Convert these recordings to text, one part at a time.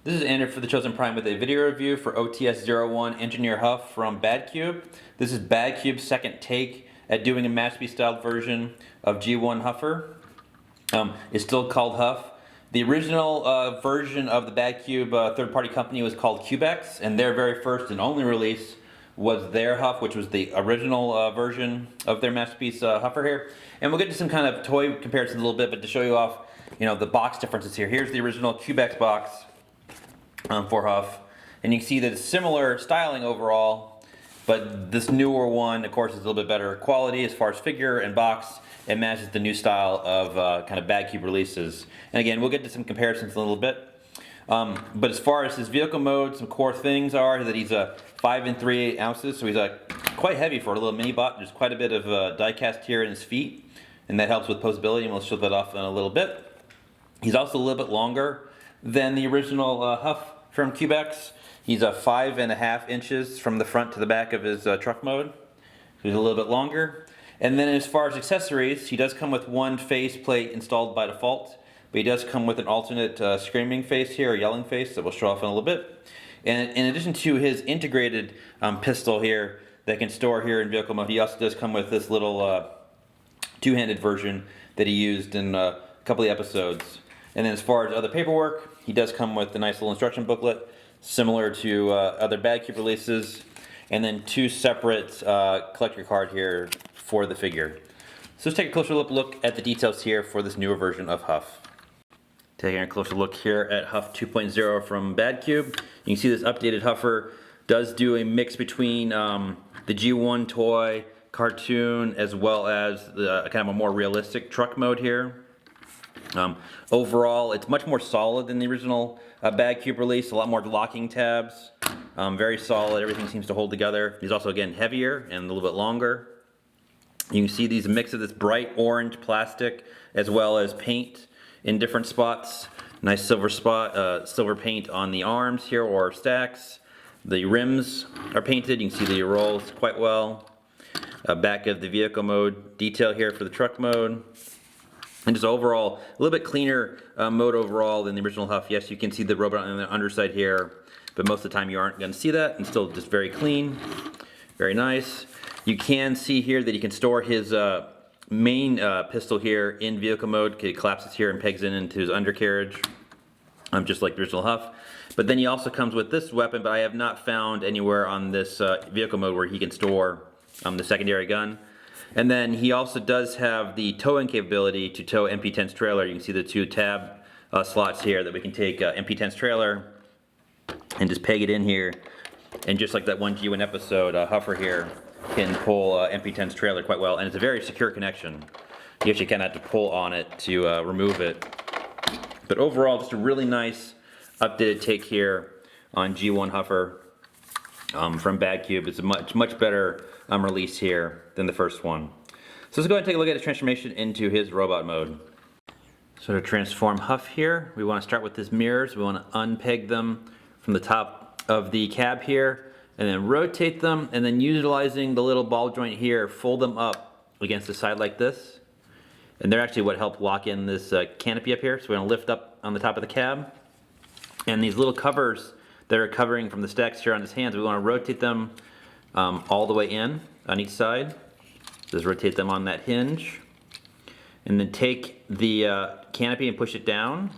This is Andrew for the Chosen Prime with a video review for OTS-01 Engineer Huff from BadCube. This is BadCube's second take at doing a Masterpiece styled version of G1 Huffer. It's still called Huff. The original version of the BadCube third-party company was called Cubex, and their very first and only release was their Huff, which was the original version of their Masterpiece Huffer here. And we'll get to some kind of toy comparisons a little bit, but to show you off, the box differences here. Here's the original Cubex box for Huff, and you can see that it's similar styling overall, but this newer one, of course, is a little bit better quality as far as figure and box. It matches the new style of kind of BadCube releases. And again, we'll get to some comparisons in a little bit. But as far as his vehicle mode, some core things are that he's 5 3/8 ounces, so he's quite heavy for a little mini bot. There's quite a bit of die cast here in his feet, and that helps with poseability, and we'll show that off in a little bit. He's also a little bit longer than the original Huff from Cubex. He's 5.5 inches from the front to the back of his truck mode. So he's a little bit longer. And then as far as accessories, he does come with one face plate installed by default, but he does come with an alternate screaming face here, or yelling face, that we'll show off in a little bit. And in addition to his integrated pistol here that can store here in vehicle mode, he also does come with this little two-handed version that he used in a couple of episodes. And then as far as other paperwork, he does come with a nice little instruction booklet, similar to other BadCube releases, and then two separate collector card here for the figure. So let's take a closer look at the details here for this newer version of Huff. Taking a closer look here at Huff 2.0 from BadCube, you can see this updated Huffer does do a mix between the G1 toy, cartoon, as well as the kind of a more realistic truck mode here. Overall, it's much more solid than the original BadCube release, a lot more locking tabs, very solid, everything seems to hold together. He's also, again, heavier and a little bit longer. You can see these mix of this bright orange plastic as well as paint in different spots. Nice silver paint on the arms here or stacks. The rims are painted, you can see the rolls quite well. Back of the vehicle mode detail here for the truck mode. And just overall, a little bit cleaner mode overall than the original Huff. Yes, you can see the robot on the underside here, but most of the time you aren't going to see that, and still just very clean, very nice. You can see here that you can store his main pistol here in vehicle mode. It collapses here and pegs into his undercarriage, just like the original Huff. But then he also comes with this weapon, but I have not found anywhere on this vehicle mode where he can store the secondary gun. And then he also does have the towing capability to tow MP10's trailer. You can see the two tab slots here that we can take MP10's trailer and just peg it in here. And just like that one G1 episode, Huffer here can pull MP10's trailer quite well. And it's a very secure connection. You actually kind of have to pull on it to remove it. But overall, just a really nice updated take here on G1 Huffer from BadCube. It's a much better release here than the first one. So let's go ahead and take a look at his transformation into his robot mode. So to transform Huff here, we want to start with his mirrors. We want to unpeg them from the top of the cab here, and then rotate them, and then utilizing the little ball joint here, fold them up against the side like this. And they're actually what help lock in this canopy up here. So we're going to lift up on the top of the cab. And these little covers that are covering from the stacks here on his hands, we want to rotate them all the way in on each side. Just rotate them on that hinge. And then take the canopy and push it down.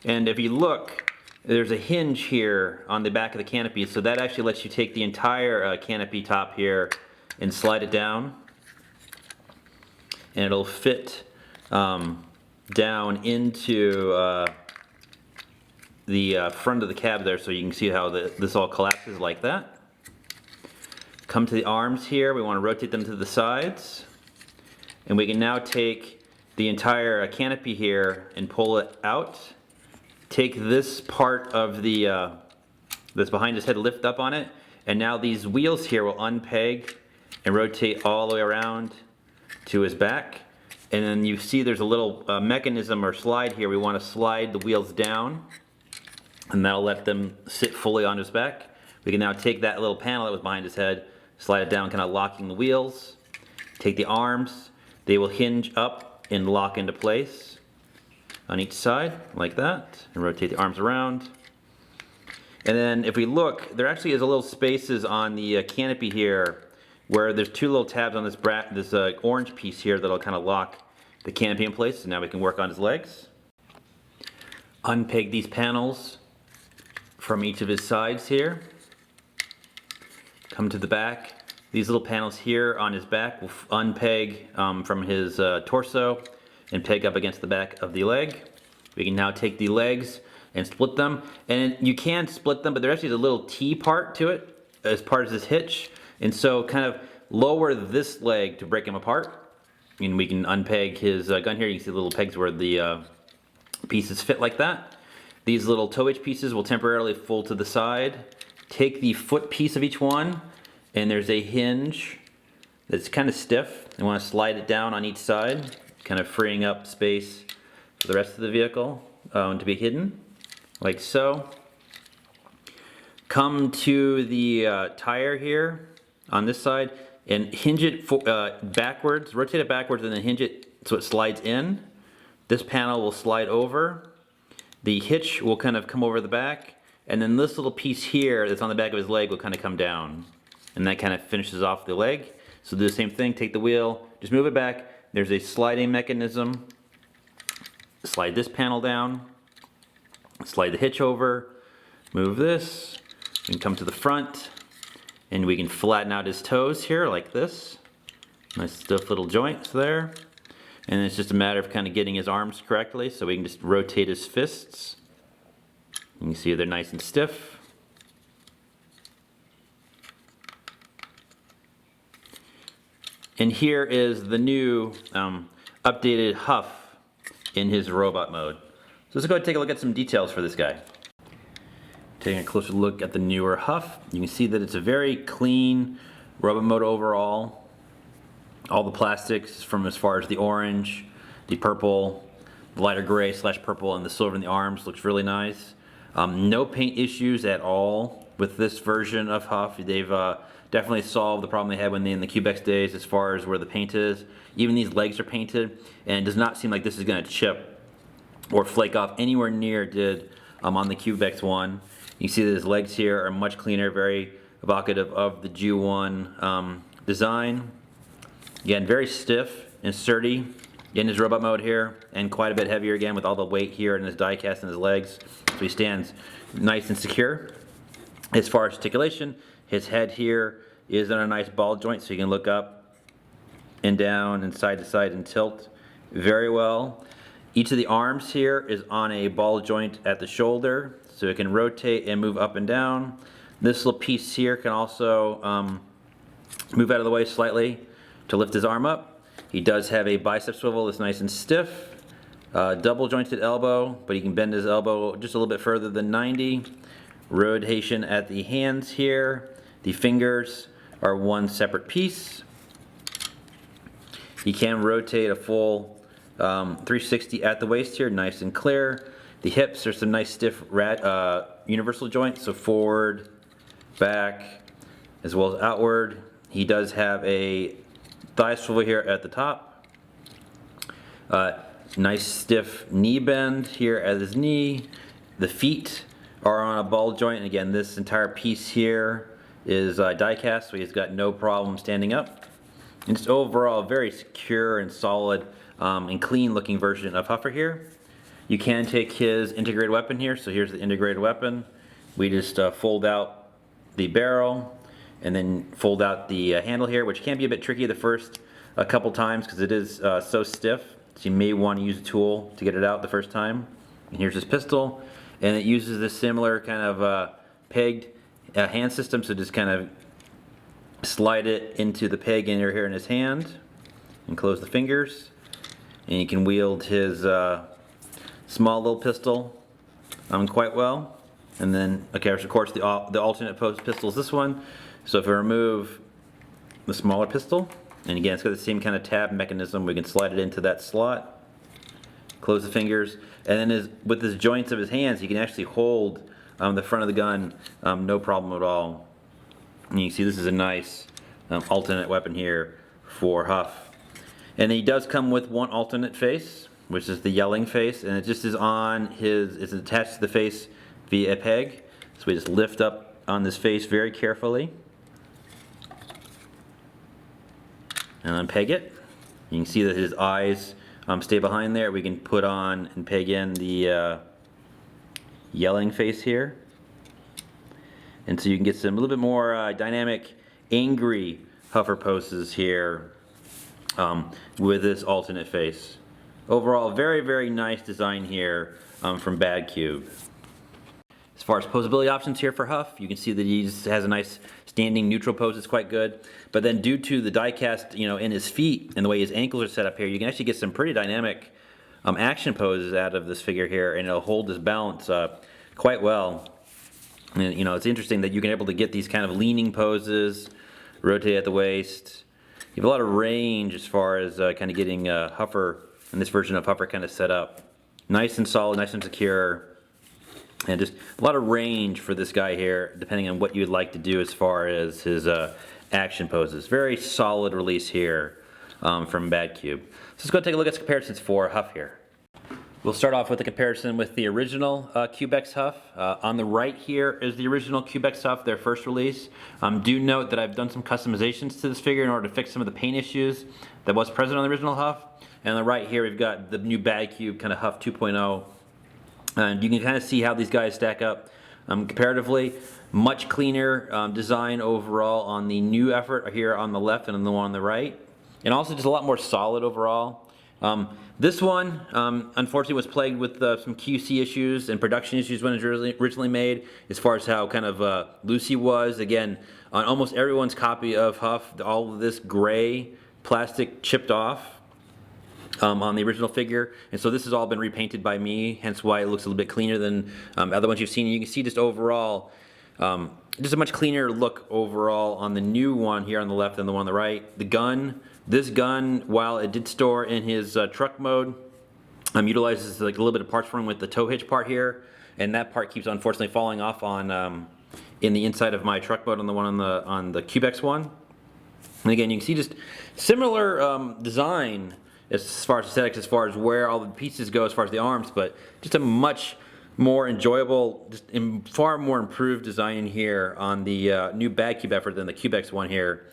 And if you look, there's a hinge here on the back of the canopy, so that actually lets you take the entire canopy top here and slide it down. And it'll fit down into the front of the cab there, so you can see how this all collapses like that. Come to the arms here, we want to rotate them to the sides. And we can now take the entire canopy here and pull it out. Take this part of the, that's behind his head, lift up on it. And now these wheels here will unpeg and rotate all the way around to his back. And then you see there's a little mechanism or slide here. We want to slide the wheels down, and that'll let them sit fully on his back. We can now take that little panel that was behind his head, slide it down, kind of locking the wheels. Take the arms, they will hinge up and lock into place on each side like that, and rotate the arms around. And then if we look, there actually is a little spaces on the canopy here where there's two little tabs on this orange piece here that'll kind of lock the canopy in place. So now we can work on his legs. Unpeg these panels from each of his sides here. Come to the back. These little panels here on his back will unpeg from his torso and peg up against the back of the leg. We can now take the legs and split them. And you can split them, but there actually is a little T part to it as part of this hitch. And so kind of lower this leg to break him apart. And we can unpeg his gun here. You can see the little pegs where the pieces fit like that. These little toe hitch pieces will temporarily fold to the side. Take the foot piece of each one, and there's a hinge that's kind of stiff. You want to slide it down on each side, kind of freeing up space for the rest of the vehicle to be hidden, like so. Come to the tire here on this side and hinge it backwards, rotate it backwards and then hinge it so it slides in. This panel will slide over. The hitch will kind of come over the back, and then this little piece here that's on the back of his leg will kind of come down. And that kind of finishes off the leg. So do the same thing, take the wheel, just move it back. There's a sliding mechanism. Slide this panel down, slide the hitch over, move this, we can come to the front, and we can flatten out his toes here like this. Nice stiff little joints there. And it's just a matter of kind of getting his arms correctly, so we can just rotate his fists. You can see they're nice and stiff. And here is the new updated Huff in his robot mode. So let's go ahead and take a look at some details for this guy. Taking a closer look at the newer Huff, you can see that it's a very clean robot mode overall. All the plastics from as far as the orange, the purple, the lighter gray / purple, and the silver in the arms looks really nice. No paint issues at all with this version of Huff. They've definitely solved the problem they had when they in the Cubex days as far as where the paint is. Even these legs are painted, and it does not seem like this is going to chip or flake off anywhere near it did on the Cubex one. You see that his legs here are much cleaner, very evocative of the G1 design. Again, very stiff and sturdy in his robot mode here, and quite a bit heavier again with all the weight here in his die cast and his legs. So he stands nice and secure. As far as articulation, his head here is on a nice ball joint, so you can look up and down and side to side and tilt very well. Each of the arms here is on a ball joint at the shoulder, so it can rotate and move up and down. This little piece here can also move out of the way slightly to lift his arm up. He does have a bicep swivel that's nice and stiff, double jointed elbow, but he can bend his elbow just a little bit further than 90. Rotation at the hands here. The fingers are one separate piece. He can rotate a full 360 at the waist here, nice and clear. The hips are some nice stiff universal joints, so forward, back, as well as outward. He does have a thigh swivel here at the top. Nice stiff knee bend here at his knee. The feet are on a ball joint, and again this entire piece here is die cast, so he's got no problem standing up. And just overall a very secure and solid and clean looking version of Huffer here. You can take his integrated weapon here, so here's the integrated weapon. We just fold out the barrel and then fold out the handle here, which can be a bit tricky the first couple times because it is so stiff, so you may want to use a tool to get it out the first time. And here's his pistol, and it uses this similar kind of pegged hand system, so just kind of slide it into the peg in here in his hand and close the fingers, and you can wield his small little pistol quite well. And then, okay, of course the alternate post pistol is this one. So if we remove the smaller pistol, and again it's got the same kind of tab mechanism, we can slide it into that slot, close the fingers, and then with his joints of his hands he can actually hold the front of the gun no problem at all. And you can see this is a nice alternate weapon here for Huff. And he does come with one alternate face, which is the yelling face, and it just is on his, it's attached to the face via a peg. So we just lift up on this face very carefully and unpeg it. You can see that his eyes stay behind there. We can put on and peg in the yelling face here. And so you can get some a little bit more dynamic, angry Huffer poses here with this alternate face. Overall, very, very nice design here from BadCube. As far as posability options here for Huff, you can see that he has a nice standing neutral pose. It's quite good. But then due to the die cast, in his feet and the way his ankles are set up here, you can actually get some pretty dynamic action poses out of this figure here, and it'll hold his balance quite well. And, it's interesting that you can able to get these kind of leaning poses, rotate at the waist. You have a lot of range as far as kind of getting Huffer, and this version of Huffer, kind of set up. Nice and solid, nice and secure. And just a lot of range for this guy here, depending on what you'd like to do as far as his action poses. Very solid release here from BadCube. So let's go take a look at some comparisons for Huff here. We'll start off with a comparison with the original Cubex Huff. On the right here is the original Cubex Huff, their first release. Do note that I've done some customizations to this figure in order to fix some of the paint issues that was present on the original Huff. And on the right here we've got the new BadCube kind of Huff 2.0. And you can kind of see how these guys stack up comparatively. Much cleaner design overall on the new effort here on the left and on the one on the right. And also just a lot more solid overall. This one, unfortunately, was plagued with some QC issues and production issues when it was originally made, as far as how kind of loose he was. Again, on almost everyone's copy of Huff, all of this gray plastic chipped off on the original figure, and so this has all been repainted by me, hence why it looks a little bit cleaner than other ones you've seen. And you can see just overall, just a much cleaner look overall on the new one here on the left and the one on the right. The gun. This gun, while it did store in his truck mode, utilizes like a little bit of parts for him with the tow hitch part here, and that part keeps unfortunately falling off on in the inside of my truck mode on the one on the Cubex one. And again, you can see just similar design as far as aesthetics, as far as where all the pieces go, as far as the arms, but just a much more enjoyable, just far more improved design here on the new BadCube effort than the Cubex one here.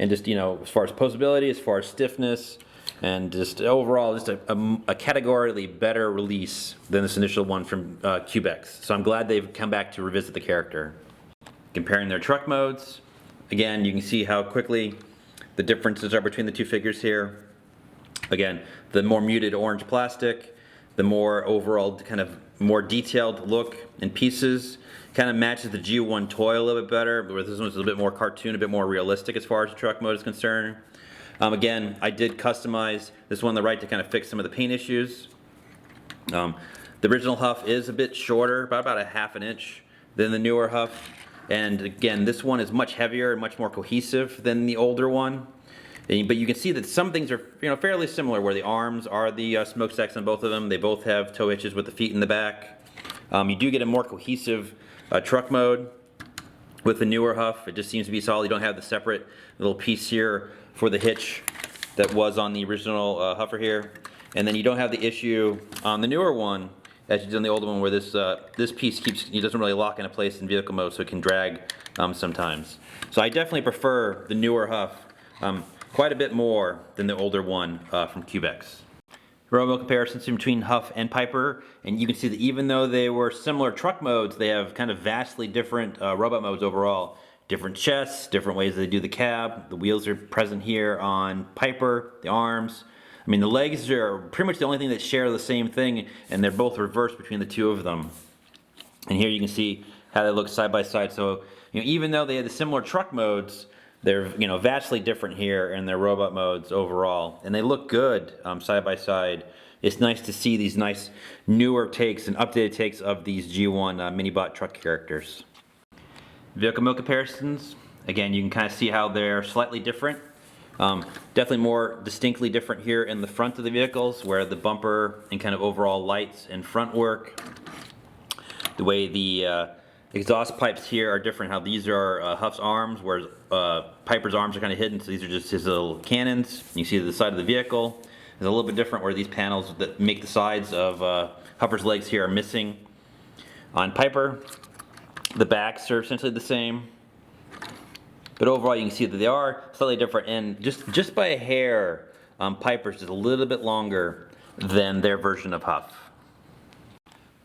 And just, as far as posability, as far as stiffness, and just overall, just a categorically better release than this initial one from Cubex. So I'm glad they've come back to revisit the character. Comparing their truck modes, again, you can see how quickly the differences are between the two figures here. Again, the more muted orange plastic, the more overall kind of more detailed look and pieces. Kind of matches the G1 toy a little bit better, but this one's a little bit more cartoon, a bit more realistic as far as the truck mode is concerned. Again, I did customize this one on the right to kind of fix some of the paint issues. The original Huff is a bit shorter, about a half an inch than the newer Huff. And again, this one is much heavier and much more cohesive than the older one. But you can see that some things are fairly similar, where the arms are the smokestacks on both of them. They both have tow hitches with the feet in the back. You do get a more cohesive truck mode with the newer Huff. It just seems to be solid. You don't have the separate little piece here for the hitch that was on the original Huffer here. And then you don't have the issue on the newer one, as you did on the older one, where this piece doesn't really lock into place in vehicle mode, so it can drag sometimes. So I definitely prefer the newer Huff quite a bit more than the older one from Cubex. Robo comparisons between Huff and Piper, and you can see that even though they were similar truck modes, they have kind of vastly different robot modes overall. Different chests, different ways they do the cab. The wheels are present here on Piper, the arms. I mean, the legs are pretty much the only thing that share the same thing, and they're both reversed between the two of them. And here you can see how they look side by side. So, even though they had the similar truck modes, they're vastly different here in their robot modes overall, and they look good side by side. It's nice to see these nice newer takes and updated takes of these G1 minibot truck characters. Vehicle mode comparisons. Again, you can kind of see how they're slightly different. Definitely more distinctly different here in the front of the vehicles, where the bumper and kind of overall lights and front work. The way the exhaust pipes here are different, how these are Huff's arms, whereas Piper's arms are kind of hidden, so these are just his little cannons. You see the side of the vehicle is a little bit different, where these panels that make the sides of Huffer's legs here are missing on Piper. The backs are essentially the same. But overall, you can see that they are slightly different, and just by a hair, Piper's just a little bit longer than their version of Huff.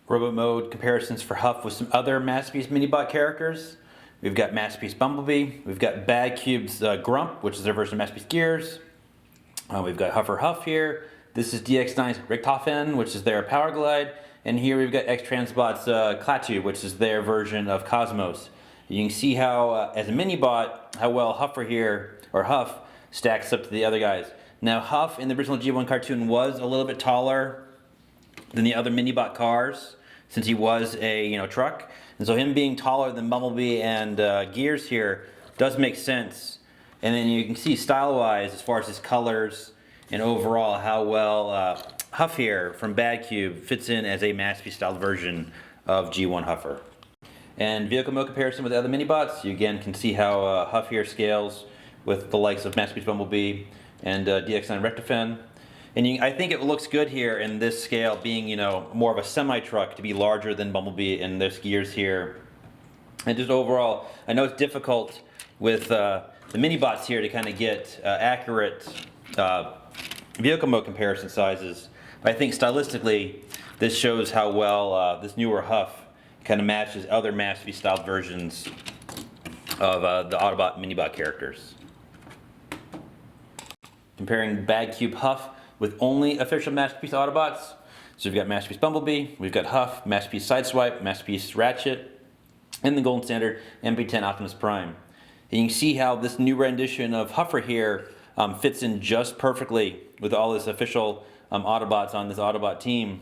Robo mode comparisons for Huff with some other Masterpiece minibot characters. We've got Masterpiece Bumblebee. We've got BadCube's Grump, which is their version of Masterpiece Gears. We've got Huff Huff here. This is DX9's Richthofen, which is their Powerglide. And here we've got X-Transbots Klaatu, which is their version of Cosmos. You can see how, as a minibot, how well Huffer here, or Huff, stacks up to the other guys. Now Huff in the original G1 cartoon was a little bit taller than the other minibot cars, since he was a truck. And so him being taller than Bumblebee and Gears here does make sense. And then you can see style-wise, as far as his colors and overall, how well Huff here from BadCube fits in as a Masterpiece styled version of G1 Huffer. And vehicle mode comparison with the other minibots, you again can see how Huff here scales with the likes of Masterpiece Bumblebee and DX9 Richthofen. And I think it looks good here in this scale, being more of a semi-truck, to be larger than Bumblebee and there's Gears here. And just overall, I know it's difficult with the minibots here to kind of get accurate vehicle mode comparison sizes. But I think stylistically, this shows how well this newer Huff kind of matches other Masterpiece styled versions of the Autobot minibot characters. Comparing BadCube Huff with only official Masterpiece Autobots. So we've got Masterpiece Bumblebee, we've got Huff, Masterpiece Sideswipe, Masterpiece Ratchet, and the gold standard MP Optimus Prime. And you can see how this new rendition of Huffer here fits in just perfectly with all this official Autobots on this Autobot team.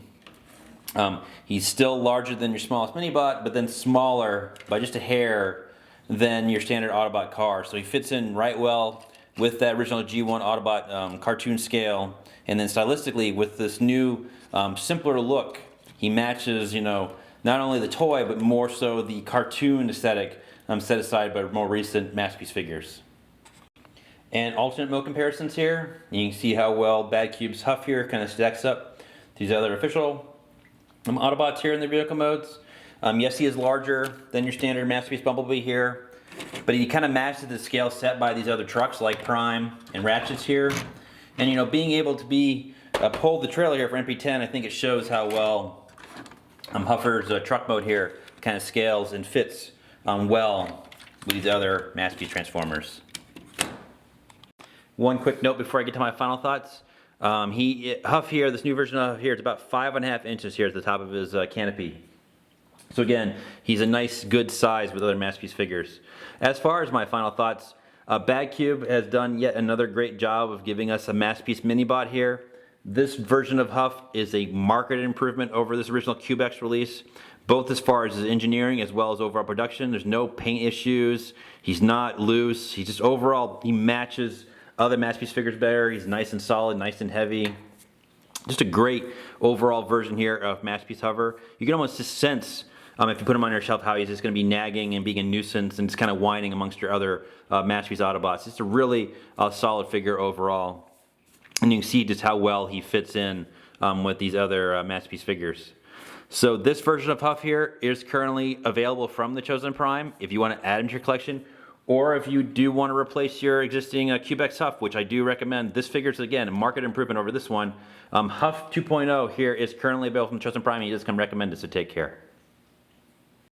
He's still larger than your smallest minibot, but then smaller by just a hair than your standard Autobot car. So he fits in right well with that original G1 Autobot cartoon scale. And then stylistically, with this new simpler look, he matches not only the toy, but more so the cartoon aesthetic set aside by more recent Masterpiece figures. And alternate mode comparisons here. You can see how well BadCube's Huff here kind of stacks up to these other official Autobots here in the vehicle modes. Yes, he is larger than your standard Masterpiece Bumblebee here, but he kind of matches the scale set by these other trucks like Prime and Ratchets here. And being able to pull the trailer here for MP10, I think it shows how well Huffer's truck mode here kind of scales and fits well with these other Masterpiece Transformers. One quick note before I get to my final thoughts. Huff here, this new version of Huff here, it's about 5.5 inches here at the top of his canopy. So again, he's a nice, good size with other Masterpiece figures. As far as my final thoughts, BadCube has done yet another great job of giving us a Masterpiece minibot here. This version of Huff is a marked improvement over this original Cubex release, both as far as his engineering as well as overall production. There's no paint issues, he's not loose, he's just overall, he matches other Masterpiece figures better. He's nice and solid, nice and heavy. Just a great overall version here of Masterpiece Huffer. You can almost just sense, if you put him on your shelf, how he's just going to be nagging and being a nuisance and just kind of whining amongst your other Masterpiece Autobots. It's a really solid figure overall. And you can see just how well he fits in with these other Masterpiece figures. So this version of Huff here is currently available from the Chosen Prime if you want to add him to your collection. Or if you do want to replace your existing Cubex Huff, which I do recommend, this figure is again a market improvement over this one. Huff 2.0 here is currently available from Chosen Prime. He does come recommended, so take care.